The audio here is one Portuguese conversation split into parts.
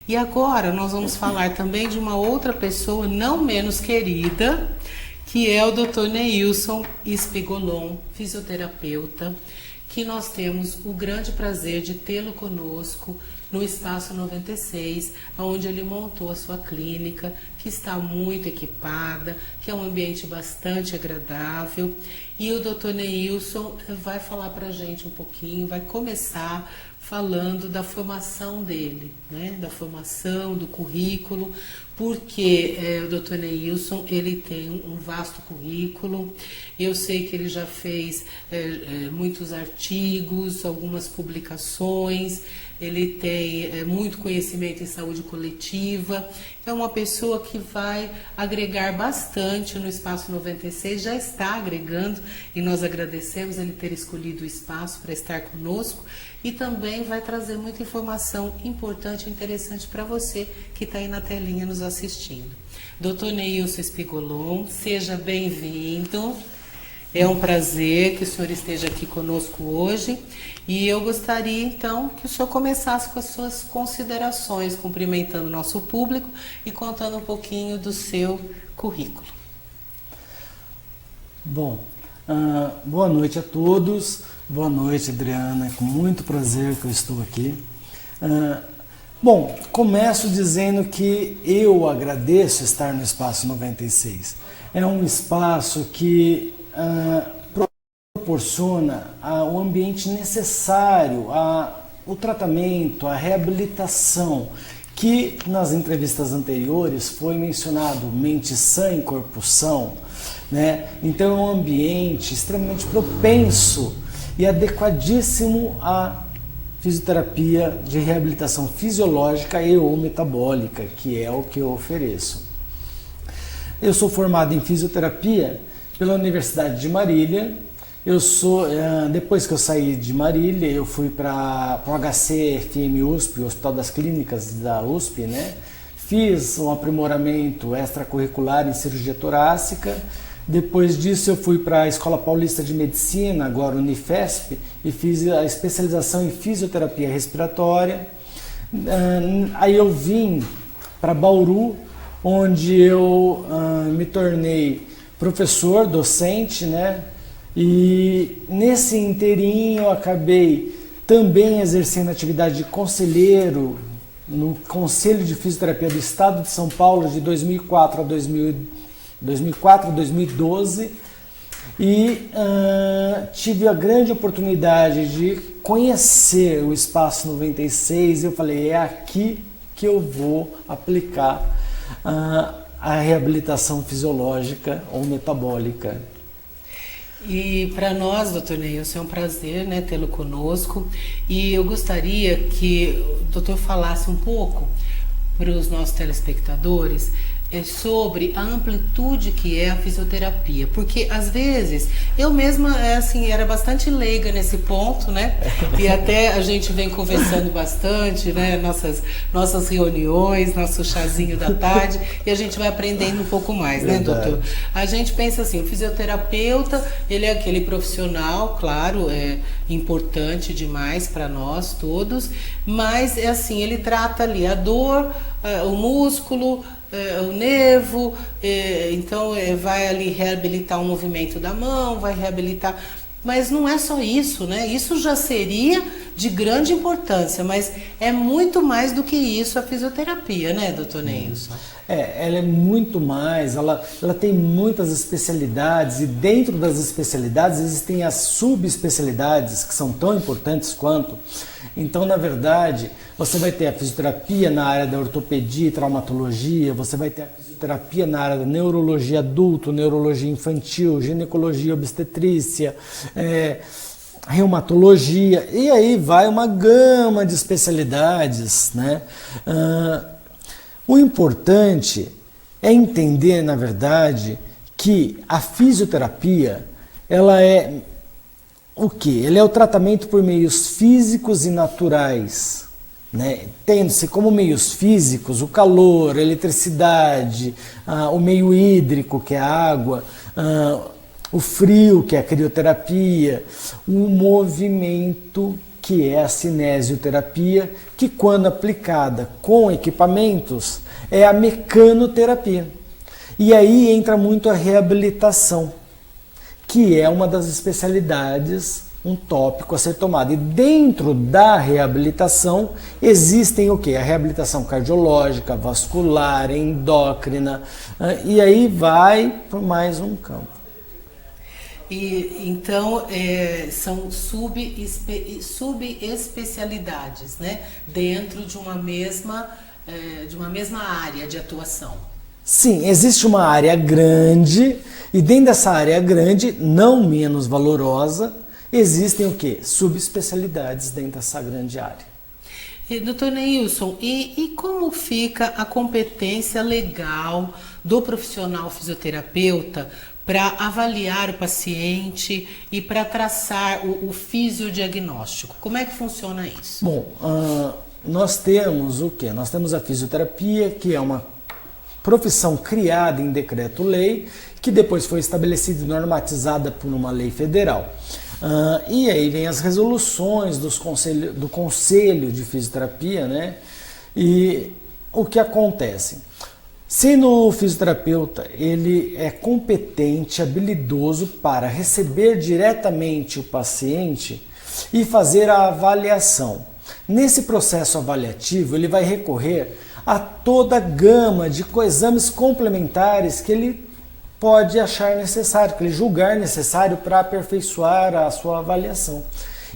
E agora nós vamos falar também de uma outra pessoa não menos querida, que é o Dr. Neilson Espigolon, fisioterapeuta, que nós temos o grande prazer de tê-lo conosco no Espaço 96, onde ele montou a sua clínica, que está muito equipada, que é um ambiente bastante agradável. E o Dr. Neilson vai falar para a gente um pouquinho, vai começar falando da formação dele, né? Da formação, do currículo, porque o Dr. Neilson, ele tem um vasto currículo. Eu sei que ele já fez muitos artigos, algumas publicações, ele tem muito conhecimento em saúde coletiva, é uma pessoa que vai agregar bastante no Espaço 96, já está agregando, e nós agradecemos ele ter escolhido o espaço para estar conosco, e também vai trazer muita informação importante e interessante para você que está aí na telinha nos assistindo. Dr. Neilson Espigolon, seja bem-vindo. É um prazer que o senhor esteja aqui conosco hoje e eu gostaria então que o senhor começasse com as suas considerações, cumprimentando o nosso público e contando um pouquinho do seu currículo. Bom, boa noite a todos, boa noite, Adriana, é com muito prazer que eu estou aqui. Bom, começo dizendo que eu agradeço estar no Espaço 96. É um espaço que proporciona o ambiente necessário, o tratamento, a reabilitação, que nas entrevistas anteriores foi mencionado mente sã em corpo são, né? Então é um ambiente extremamente propenso e adequadíssimo à fisioterapia de reabilitação fisiológica e ou metabólica, que é o que eu ofereço. Eu sou formado em fisioterapia pela Universidade de Marília. Depois que eu saí de Marília, eu fui para o HCFM USP, o Hospital das Clínicas da USP, né? Fiz um aprimoramento extracurricular em cirurgia torácica. Depois disso eu fui para a Escola Paulista de Medicina, agora Unifesp, e fiz a especialização em fisioterapia respiratória. Aí eu vim para Bauru, onde eu me tornei professor, docente, né? E nesse inteirinho eu acabei também exercendo atividade de conselheiro no Conselho de Fisioterapia do Estado de São Paulo de 2004 a 2012 e tive a grande oportunidade de conhecer o Espaço 96 e eu falei, é aqui que eu vou aplicar a reabilitação fisiológica ou metabólica. E para nós, doutor Neilson, é um prazer, né, tê-lo conosco. E eu gostaria que o doutor falasse um pouco para os nossos telespectadores sobre a amplitude que é a fisioterapia, porque às vezes eu mesma era bastante leiga nesse ponto, né? E até a gente vem conversando bastante, né? Nossas reuniões, nosso chazinho da tarde, e a gente vai aprendendo um pouco mais, né, doutor? A gente pensa assim, o fisioterapeuta, ele é aquele profissional, claro, é importante demais para nós todos, mas é assim, ele trata ali a dor, o músculo, o nervo, então vai ali reabilitar o movimento da mão, vai reabilitar, mas não é só isso, né? Isso já seria de grande importância, mas é muito mais do que isso a fisioterapia, né, doutor Neilson? Ela é muito mais, ela tem muitas especialidades e dentro das especialidades existem as subespecialidades que são tão importantes quanto. Então, na verdade, você vai ter a fisioterapia na área da ortopedia e traumatologia, você vai ter a fisioterapia na área da neurologia adulto, neurologia infantil, ginecologia obstetrícia, reumatologia, e aí vai uma gama de especialidades, né? O importante é entender, na verdade, que a fisioterapia, ela é o quê? Ela é o tratamento por meios físicos e naturais, né? Tendo-se como meios físicos o calor, a eletricidade, o meio hídrico, que é a água, o frio, que é a crioterapia, o movimento que é a cinesioterapia, que quando aplicada com equipamentos é a mecanoterapia. E aí entra muito a reabilitação, que é uma das especialidades, um tópico a ser tomado. E dentro da reabilitação existem o quê? A reabilitação cardiológica, vascular, endócrina, e aí vai para mais um campo. E, então, são subespecialidades, né? Dentro de uma mesma área de atuação. Sim, existe uma área grande e dentro dessa área grande, não menos valorosa, existem o quê? Subespecialidades dentro dessa grande área. Doutor Neilson, e como fica a competência legal do profissional fisioterapeuta para avaliar o paciente e para traçar o fisiodiagnóstico? Como é que funciona isso? Bom, nós temos o quê? Nós temos a fisioterapia, que é uma profissão criada em decreto-lei, que depois foi estabelecida e normatizada por uma lei federal. E aí vem as resoluções do Conselho de Fisioterapia, né? E o que acontece? Sendo o fisioterapeuta, ele é competente, habilidoso para receber diretamente o paciente e fazer a avaliação. Nesse processo avaliativo, ele vai recorrer a toda a gama de exames complementares que ele pode achar necessário, que ele julgar necessário para aperfeiçoar a sua avaliação.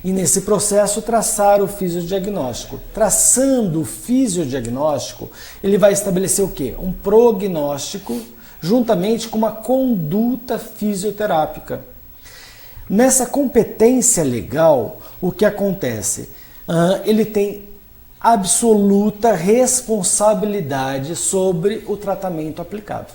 E nesse processo traçar o fisiodiagnóstico. Traçando o fisiodiagnóstico, ele vai estabelecer o quê? Um prognóstico juntamente com uma conduta fisioterápica. Nessa competência legal, o que acontece? Ele tem absoluta responsabilidade sobre o tratamento aplicado,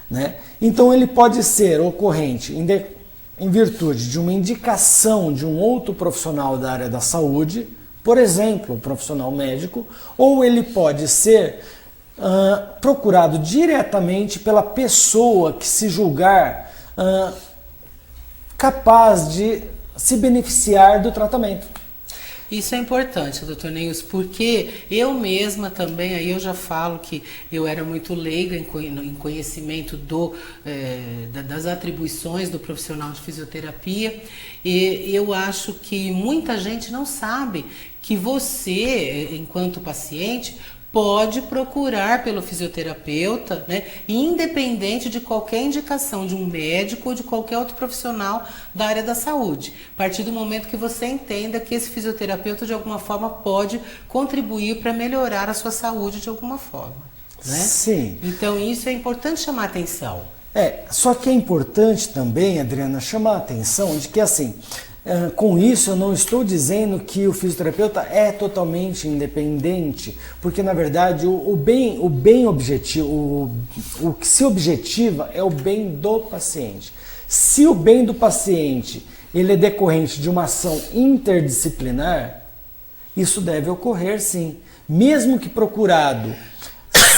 né? Então ele pode ser ocorrente em virtude de uma indicação de um outro profissional da área da saúde, por exemplo, um profissional médico, ou ele pode ser procurado diretamente pela pessoa que se julgar capaz de se beneficiar do tratamento. Isso é importante, doutor Neilson, porque eu mesma também, aí eu já falo que eu era muito leiga em conhecimento das atribuições do profissional de fisioterapia, e eu acho que muita gente não sabe que você, enquanto paciente, pode procurar pelo fisioterapeuta, né, independente de qualquer indicação de um médico ou de qualquer outro profissional da área da saúde. A partir do momento que você entenda que esse fisioterapeuta de alguma forma pode contribuir para melhorar a sua saúde de alguma forma, né? Sim. Então isso é importante chamar a atenção. Só que é importante também, Adriana, chamar a atenção de que assim, com isso eu não estou dizendo que o fisioterapeuta é totalmente independente, porque na verdade o bem objetivo, o que se objetiva é o bem do paciente. Se o bem do paciente ele é decorrente de uma ação interdisciplinar, isso deve ocorrer sim, mesmo que procurado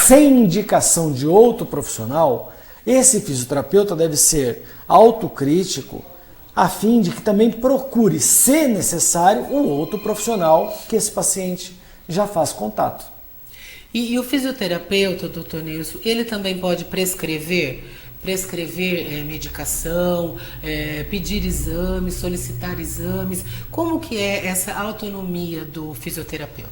sem indicação de outro profissional. Esse fisioterapeuta deve ser autocrítico, a fim de que também procure, se necessário, um outro profissional que esse paciente já faz contato. E o fisioterapeuta, doutor Neilson, ele também pode prescrever medicação, pedir exames, solicitar exames. Como que é essa autonomia do fisioterapeuta?